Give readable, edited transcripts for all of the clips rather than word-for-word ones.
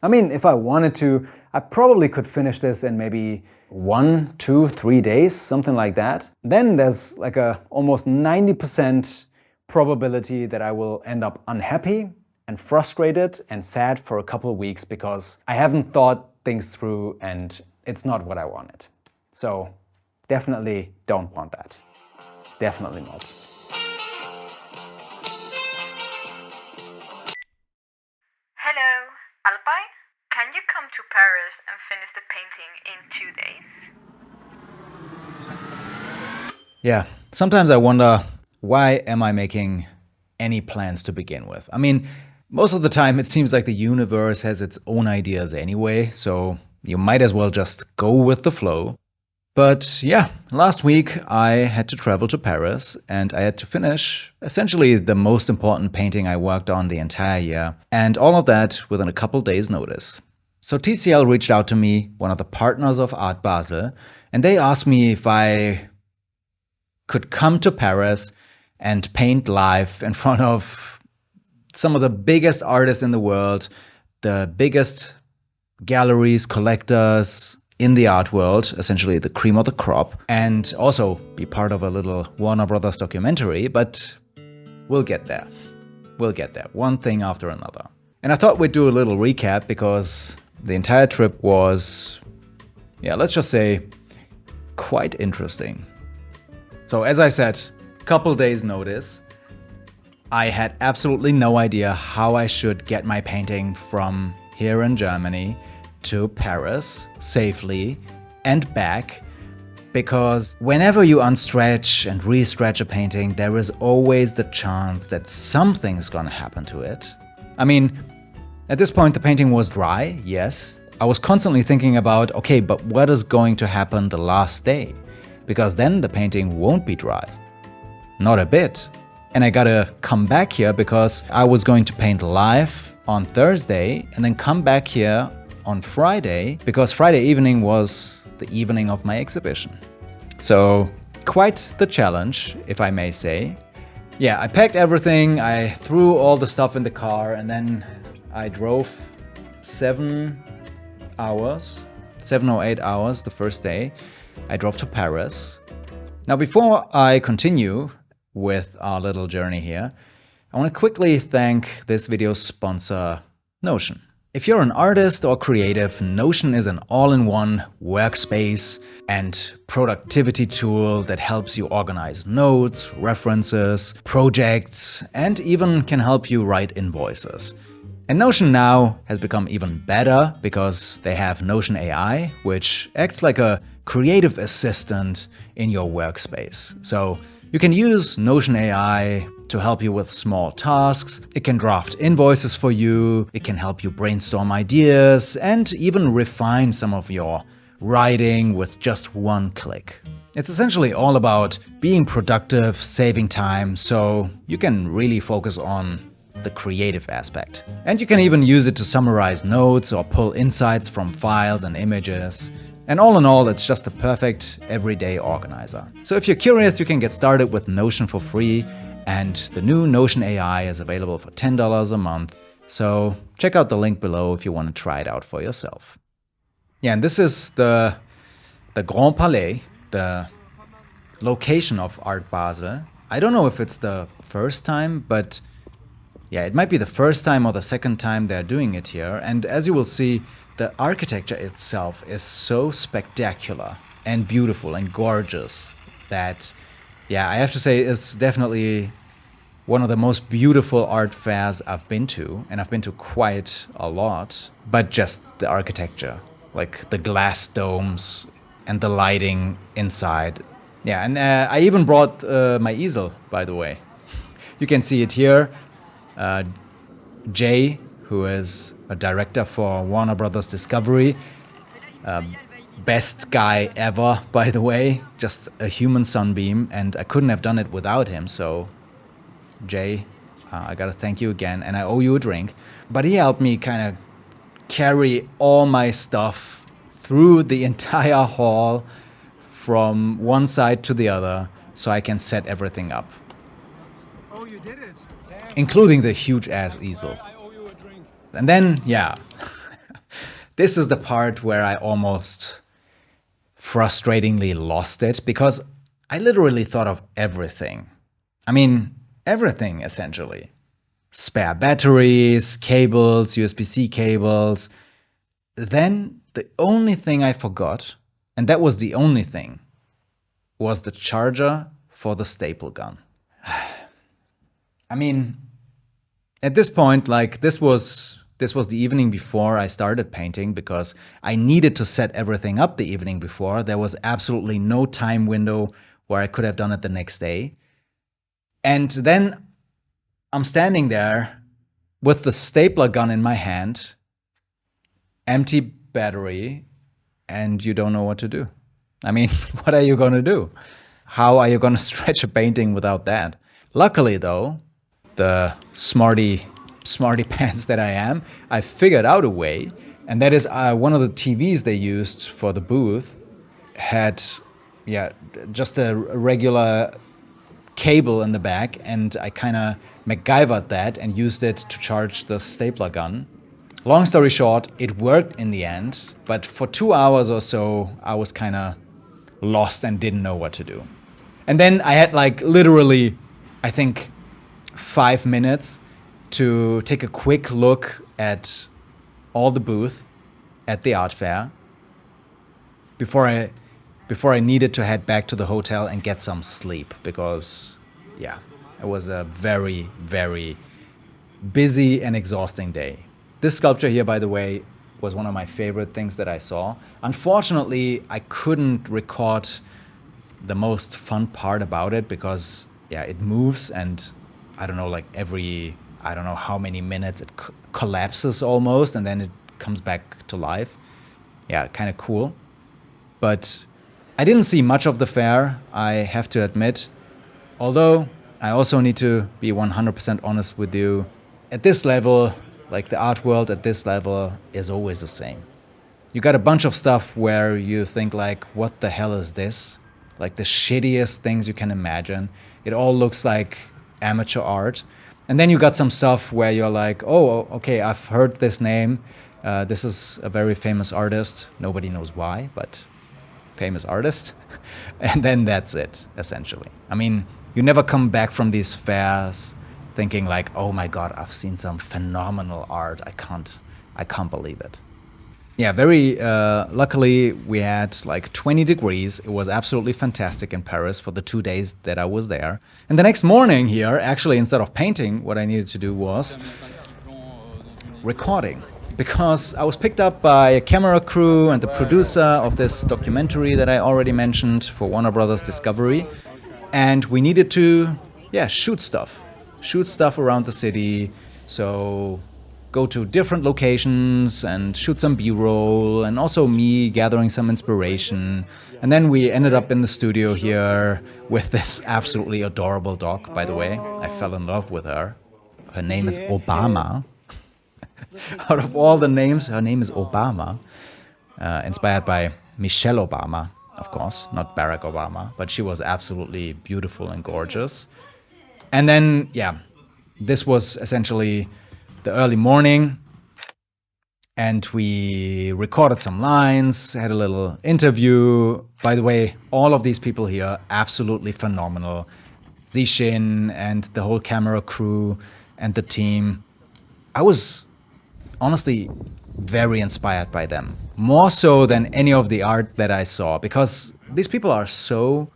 I mean, if I wanted to, I probably could finish this in maybe 1, 2, 3 days, something like that. Then there's like a almost 90% probability that I will end up unhappy and frustrated and sad for a couple of weeks because I haven't thought things through and it's not what I wanted. So definitely don't want that. Definitely not. Hello, Alpay? Can you come to Paris and finish the painting in 2 days? Yeah, sometimes I wonder, why am I making any plans to begin with? I mean, most of the time it seems like the universe has its own ideas anyway, so you might as well just go with the flow. But yeah, last week I had to travel to Paris and I had to finish essentially the most important painting I worked on the entire year, and all of that within a couple days' notice. So TCL reached out to me, one of the partners of Art Basel, and they asked me if I could come to Paris and paint live in front of some of the biggest artists in the world, the biggest galleries, collectors in the art world, essentially the cream of the crop, and also be part of a little Warner Brothers documentary, but we'll get there. We'll get there, one thing after another. And I thought we'd do a little recap because the entire trip was, yeah, let's just say, quite interesting. So as I said, couple days notice. I had absolutely no idea how I should get my painting from here in Germany to Paris safely and back, because whenever you unstretch and restretch a painting, there is always the chance that something's gonna happen to it. I mean, at this point the painting was dry, yes. I was constantly thinking about, okay, but what is going to happen the last day? Because then the painting won't be dry. Not a bit. And I gotta come back here because I was going to paint live on Thursday and then come back here on Friday because Friday evening was the evening of my exhibition. So quite the challenge, if I may say. Yeah, I packed everything, I threw all the stuff in the car, and then I drove 7 or 8 hours the first day. I drove to Paris. Now before I continue with our little journey here, I want to quickly thank this video's sponsor, Notion. If you're an artist or creative, Notion is an all-in-one workspace and productivity tool that helps you organize notes, references, projects, and even can help you write invoices. And Notion now has become even better because they have Notion AI, which acts like a creative assistant in your workspace. So you can use Notion AI to help you with small tasks. It can draft invoices for you. It can help you brainstorm ideas and even refine some of your writing with just one click. It's essentially all about being productive, saving time, so you can really focus on the creative aspect. And you can even use it to summarize notes or pull insights from files and images. And all in all, it's just a perfect everyday organizer. So if you're curious, you can get started with Notion for free, and the new Notion AI is available for $10 a month. So check out the link below if you want to try it out for yourself. Yeah, and this is the Grand Palais, the location of Art Basel. I don't know if it's the first time, but yeah, it might be the first time or the second time they're doing it here. And as you will see, the architecture itself is so spectacular and beautiful and gorgeous that, yeah, I have to say it's definitely one of the most beautiful art fairs I've been to, and I've been to quite a lot, but just the architecture, like the glass domes and the lighting inside. Yeah, and I even brought my easel, by the way. You can see it here. Jay, who is a director for Warner Brothers Discovery, best guy ever, by the way, just a human sunbeam, and I couldn't have done it without him. So Jay, I gotta thank you again, and I owe you a drink. But he helped me kind of carry all my stuff through the entire hall from one side to the other so I can set everything up. Oh, you did it? Including the huge ass easel. And then, yeah, this is the part where I almost frustratingly lost it, because I literally thought of everything. I mean, everything essentially. Spare batteries, cables, USB-C cables. Then the only thing I forgot, and that was the only thing, was the charger for the staple gun. I mean, at this point, like this was the evening before I started painting, because I needed to set everything up the evening before. There was absolutely no time window where I could have done it the next day. And then I'm standing there with the stapler gun in my hand, empty battery, and you don't know what to do. I mean, what are you going to do? How are you going to stretch a painting without that? Luckily, though, the smarty pants that I am, I figured out a way. And that is one of the TVs they used for the booth had, just a regular cable in the back, and I kind of MacGyvered that and used it to charge the stapler gun. Long story short, it worked in the end, but for 2 hours or so, I was kind of lost and didn't know what to do. And then I had like literally, I think, 5 minutes to take a quick look at all the booth at the art fair before I needed to head back to the hotel and get some sleep, because it was a very, very busy and exhausting day. This sculpture here, by the way, was one of my favorite things that I saw. Unfortunately, I couldn't record the most fun part about it, because it moves, and I don't know, like I don't know how many minutes it collapses almost, and then it comes back to life. Kind of cool. But I didn't see much of the fair, I have to admit. Although I also need to be 100% honest with you. At this level, like the art world at this level is always the same. You got a bunch of stuff where you think like, what the hell is this? Like the shittiest things you can imagine. It all looks like amateur art. And then you got some stuff where you're like, oh, okay, I've heard this name. This is a very famous artist. Nobody knows why, but famous artist. And then that's it, essentially. I mean, you never come back from these fairs thinking like, oh my God, I've seen some phenomenal art. I can't believe it. Very luckily we had like 20 degrees. It was absolutely fantastic in Paris for the 2 days that I was there. And the next morning here, actually, instead of painting, what I needed to do was recording. Because I was picked up by a camera crew and the producer of this documentary that I already mentioned for Warner Brothers Discovery. And we needed to, shoot stuff around the city. So go to different locations and shoot some B-roll, and also me gathering some inspiration. And then we ended up in the studio here with this absolutely adorable dog, by the way. I fell in love with her. Her name is Obama. Out of all the names, her name is Obama. Inspired by Michelle Obama, of course, not Barack Obama, but she was absolutely beautiful and gorgeous. And then, this was essentially the early morning, and we recorded some lines, had a little interview. By the way, all of these people here, absolutely phenomenal. Zishin and the whole camera crew and the team. I was honestly very inspired by them, more so than any of the art that I saw, because these people are so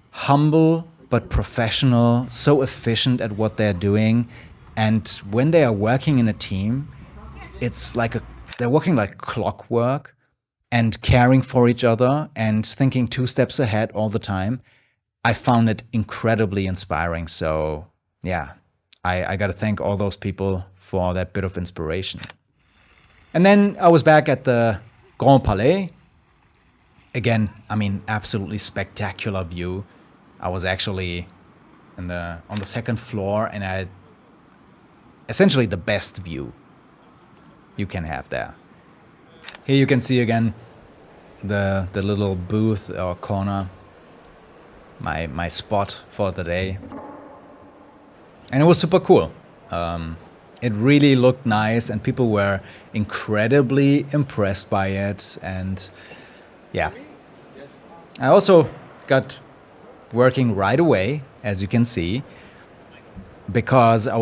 humble but professional, so efficient at what they're doing. And when they are working in a team, it's like they're working like clockwork and caring for each other and thinking 2 steps ahead all the time. I found it incredibly inspiring. So I got to thank all those people for that bit of inspiration. And then I was back at the Grand Palais. Again, I mean, absolutely spectacular view. I was actually on the second floor, and I had essentially the best view you can have there. Here you can see again the little booth or corner, my spot for the day. And it was super cool. It really looked nice and people were incredibly impressed by it. And yeah, I also got working right away, as you can see, because I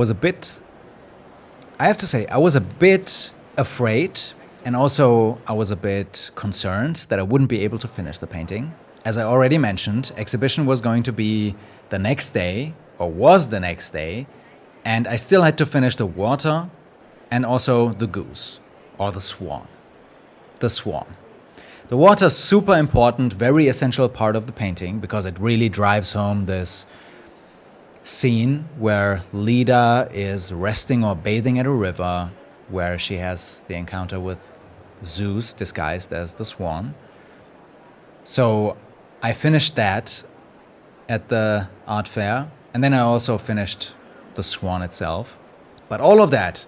have to say, I was a bit afraid, and also I was a bit concerned that I wouldn't be able to finish the painting. As I already mentioned, exhibition was going to be the next day, or was the next day, and I still had to finish the water and also the goose, or the swan. The swan. The water is super important, very essential part of the painting, because it really drives home this scene where Leda is resting or bathing at a river, where she has the encounter with Zeus disguised as the swan. So I finished that at the art fair, and then I also finished the swan itself. But all of that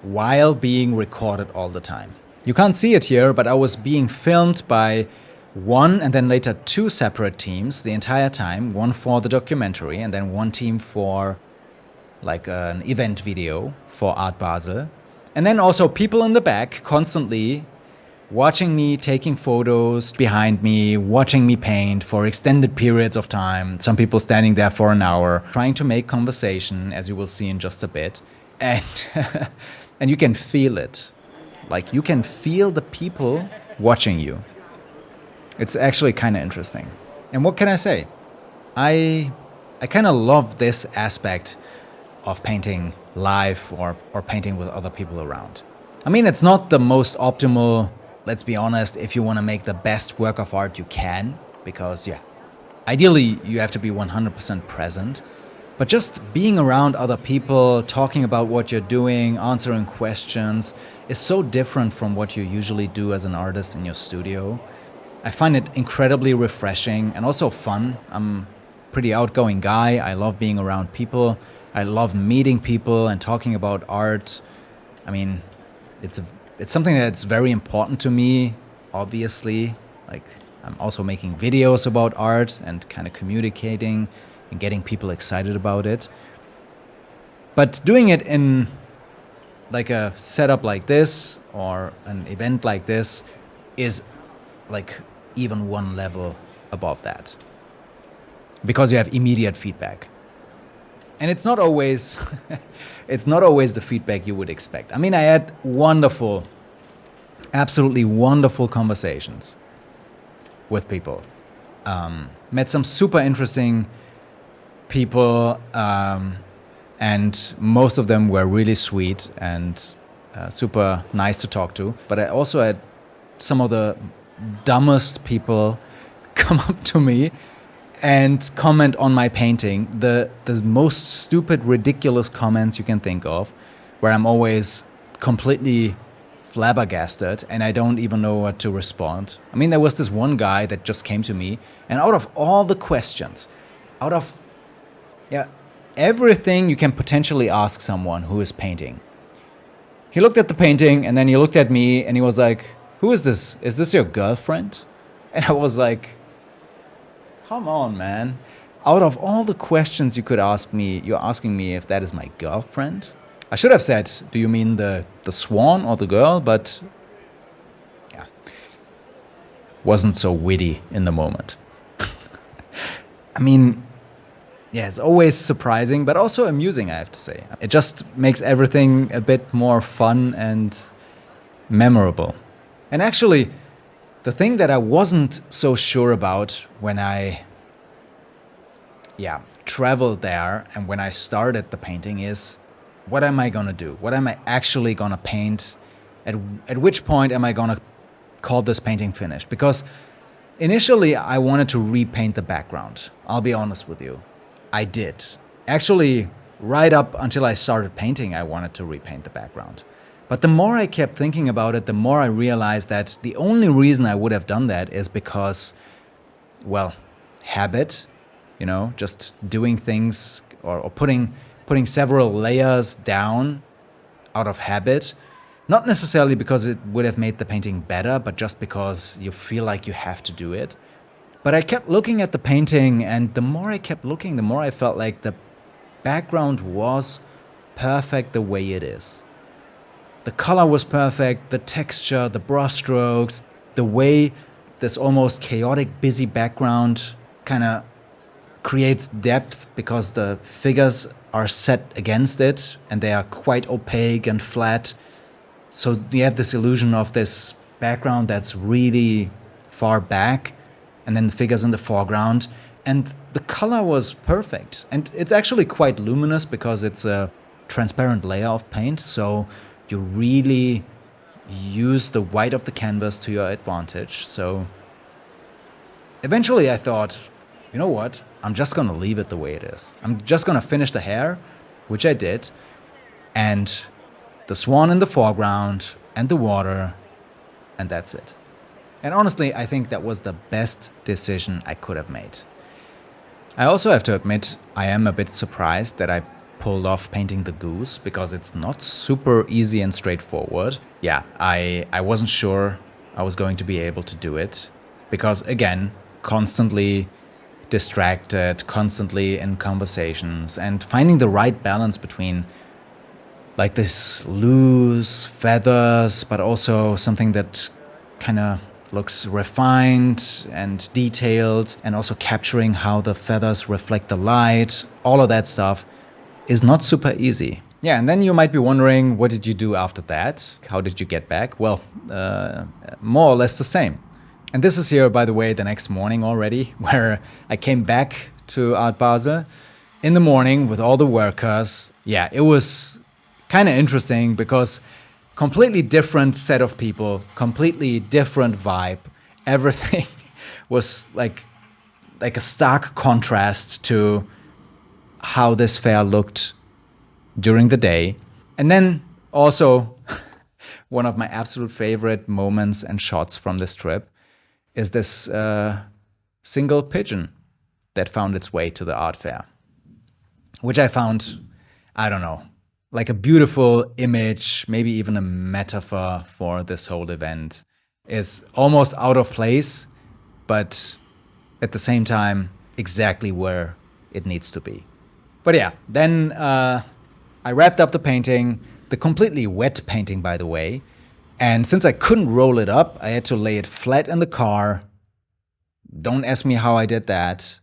while being recorded all the time. You can't see it here, but I was being filmed by one and then later two separate teams the entire time, one for the documentary and then one team for like an event video for Art Basel. And then also people in the back constantly watching me, taking photos behind me, watching me paint for extended periods of time. Some people standing there for an hour, trying to make conversation, as you will see in just a bit. And, and you can feel it. Like, you can feel the people watching you. It's actually kind of interesting. And what can I say? I kind of love this aspect of painting live or painting with other people around. I mean, it's not the most optimal, let's be honest, if you want to make the best work of art you can, because, yeah, ideally you have to be 100% present. But just being around other people, talking about what you're doing, answering questions, is so different from what you usually do as an artist in your studio. I find it incredibly refreshing and also fun. I'm a pretty outgoing guy. I love being around people. I love meeting people and talking about art. I mean, it's something that's very important to me, obviously. Like, I'm also making videos about art and kind of communicating and getting people excited about it. But doing it in like a setup like this or an event like this is like even one level above that, because you have immediate feedback. And it's not always the feedback you would expect. I mean, I had absolutely wonderful conversations with people. Met some super interesting people, and most of them were really sweet and super nice to talk to. But I also had some of the dumbest people come up to me and comment on my painting. The most stupid, ridiculous comments you can think of, where I'm always completely flabbergasted and I don't even know what to respond. I mean, there was this one guy that just came to me, and out of all the questions, out of everything you can potentially ask someone who is painting, he looked at the painting and then he looked at me and he was like, "Who is this? Is this your girlfriend?" And I was like, come on, man. Out of all the questions you could ask me, you're asking me if that is my girlfriend? I should have said, do you mean the swan or the girl? But yeah, wasn't so witty in the moment. I mean, yeah, it's always surprising, but also amusing, I have to say. It just makes everything a bit more fun and memorable. And actually, the thing that I wasn't so sure about when I traveled there and when I started the painting is, what am I gonna do? What am I actually gonna paint? At which point am I gonna call this painting finished? Because initially I wanted to repaint the background. I'll be honest with you. I did. Actually, right up until I started painting, I wanted to repaint the background. But the more I kept thinking about it, the more I realized that the only reason I would have done that is because, well, habit, you know, just doing things or putting several layers down out of habit. Not necessarily because it would have made the painting better, but just because you feel like you have to do it. But I kept looking at the painting, and the more I kept looking, the more I felt like the background was perfect the way it is. The color was perfect, the texture, the brush strokes, the way this almost chaotic, busy background kind of creates depth because the figures are set against it and they are quite opaque and flat. So you have this illusion of this background that's really far back and then the figures in the foreground. And the color was perfect. And it's actually quite luminous because it's a transparent layer of paint. So you really use the white of the canvas to your advantage. So eventually I thought, you know what? I'm just going to leave it the way it is. I'm just going to finish the hair, which I did. And the swan in the foreground and the water. And that's it. And honestly, I think that was the best decision I could have made. I also have to admit, I am a bit surprised that I pulled off painting the goose because it's not super easy and straightforward. Yeah, I wasn't sure I was going to be able to do it because, again, constantly distracted, constantly in conversations, and finding the right balance between like this loose feathers, but also something that kind of looks refined and detailed, and also capturing how the feathers reflect the light. All of that stuff is not super easy. Yeah, and then you might be wondering, what did you do after that? How did you get back? Well, more or less the same. And this is here, by the way, the next morning already, where I came back to Art Basel in the morning with all the workers. Yeah, it was kind of interesting because completely different set of people, completely different vibe. Everything was like a stark contrast to how this fair looked during the day. And then also one of my absolute favorite moments and shots from this trip is this single pigeon that found its way to the art fair, which I found, I don't know, like a beautiful image, maybe even a metaphor for this whole event. Is almost out of place, but at the same time, exactly where it needs to be. But yeah, then I wrapped up the painting, the completely wet painting, by the way. And since I couldn't roll it up, I had to lay it flat in the car. Don't ask me how I did that.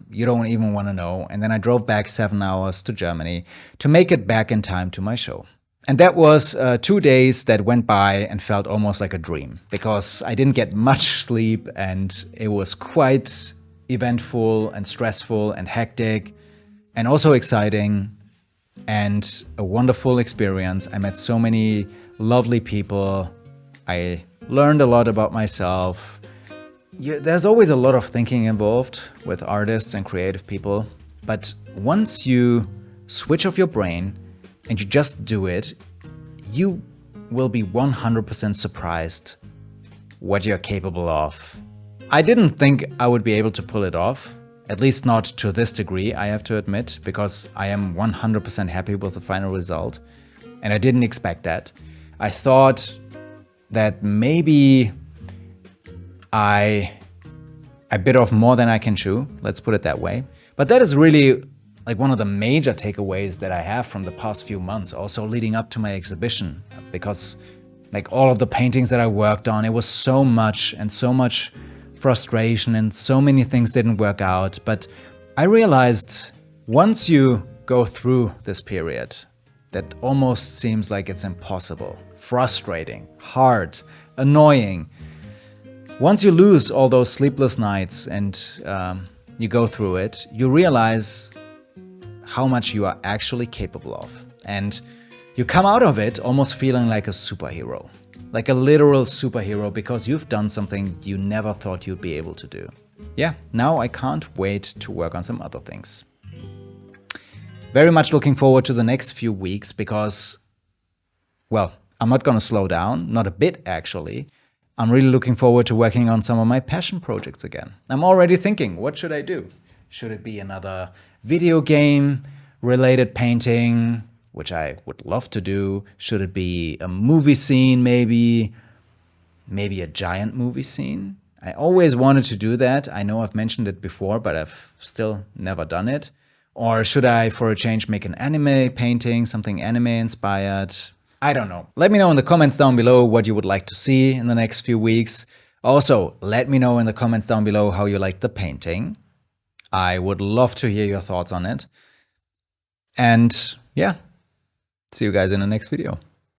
You don't even want to know. And then I drove back 7 hours to Germany to make it back in time to my show. And that was 2 days that went by and felt almost like a dream because I didn't get much sleep and it was quite eventful and stressful and hectic and also exciting and a wonderful experience. I met so many lovely people. I learned a lot about myself. There's always a lot of thinking involved with artists and creative people, but once you switch off your brain and you just do it, you will be 100% surprised what you're capable of. I didn't think I would be able to pull it off, at least not to this degree, I have to admit, because I am 100% happy with the final result, and I didn't expect that. I thought that maybe I bit off more than I can chew, let's put it that way. But that is really like one of the major takeaways that I have from the past few months, also leading up to my exhibition, because like all of the paintings that I worked on, it was so much and so much frustration and so many things didn't work out. But I realized once you go through this period, that almost seems like it's impossible, frustrating, hard, annoying. Once you lose all those sleepless nights and you go through it, you realize how much you are actually capable of. And you come out of it almost feeling like a superhero, like a literal superhero, because you've done something you never thought you'd be able to do. Yeah, now I can't wait to work on some other things. Very much looking forward to the next few weeks because, well, I'm not going to slow down, not a bit actually. I'm really looking forward to working on some of my passion projects again. I'm already thinking, what should I do? Should it be another video game related painting, which I would love to do? Should it be a movie scene maybe? Maybe a giant movie scene? I always wanted to do that. I know I've mentioned it before, but I've still never done it. Or should I, for a change, make an anime painting, something anime inspired? I don't know. Let me know in the comments down below what you would like to see in the next few weeks. Also, let me know in the comments down below how you like the painting. I would love to hear your thoughts on it. And yeah, see you guys in the next video.